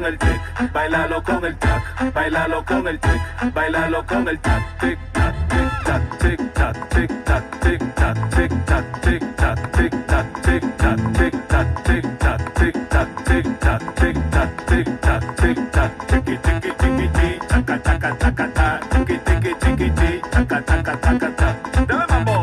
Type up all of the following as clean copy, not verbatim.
con el tic, bailalo con el tac, bailalo con el tic, bailalo con el tac, tic tac, tic tac, tic tac, tic tac, tic tac, tic tac, tic tac, tic tac, tic tac, tic tac, tic tac, tic tac, tic tac, tic tac, tic tac, tic tac, tiki tiki tiki tiki, taca taca taca ta, tiki tiki tiki tiki, taca taca taca ta. Dale mambo.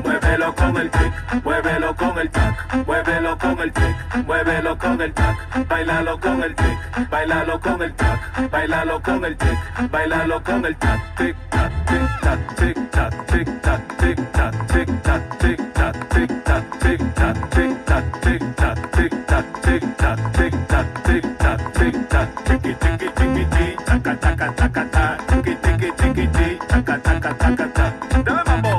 Muévelo con el tic, muévelo con el tac, muévelo con el tic, muévelo con el tac, bailalo con el tic, bailalo con el tac, bailalo con el tic, bailalo con el tac, tic tac, tic tac, tic tac, tic tac, tic tac, tic tac, tic tac, tic tac, tic tac, tic tac, tic tac, tic tac, tic tac, tic tac, tic tac, tic tac, tiki tiki tiki tiki, taca taca taca ta, tiki tiki tiki tiki, taca taca taca ta. Dale mambo.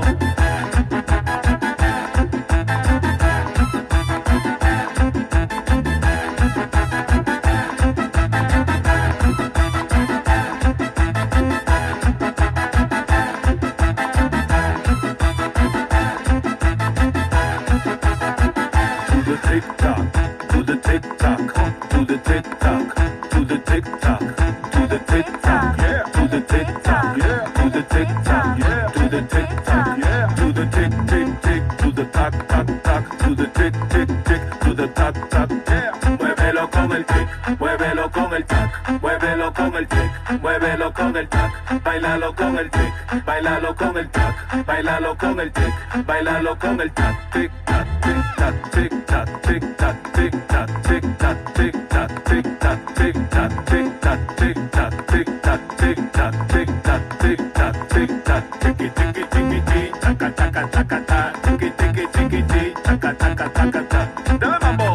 Muévelo con el tic, muévelo con el tac, muévelo con el tic, muévelo con el tac, bailalo con el tic, bailalo con el tac, bailalo con el tic, bailalo con el tac, tic tac, tic tac, tic tac, tic tac, tic tac, tic tac, tic tac, tic tac, tic tac, tic tac, tic tac, tic tac, tic tac, tic tac, tic tac, tic tac, tiki tiki tiki tiki, taca taca taca ta, tiki tiki tiki tiki, taca taca taca ta. Dale mambo.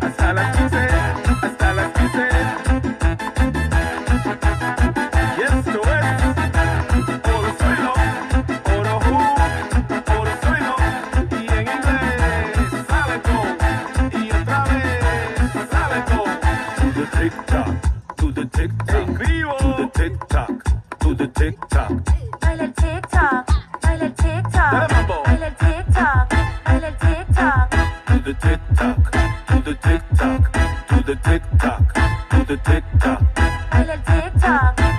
Hasta las 15, hasta las 15. Y esto es Oro Suelo, Oro Who, Oro Suelo. Y en inglés, Saleco. Y otra vez, Saleco. To the tic-tac, to the tic-tac. En vivo. To the tic-tac, to the tic-tac. Baila el tic-tac, baila el tic-tac. Dale mambo. Baila el tic-tac, baila el tic-tac. To the tic-tac, to the tic-tac, to the tic-tac, to the tic-tac. Baila el tic-tac.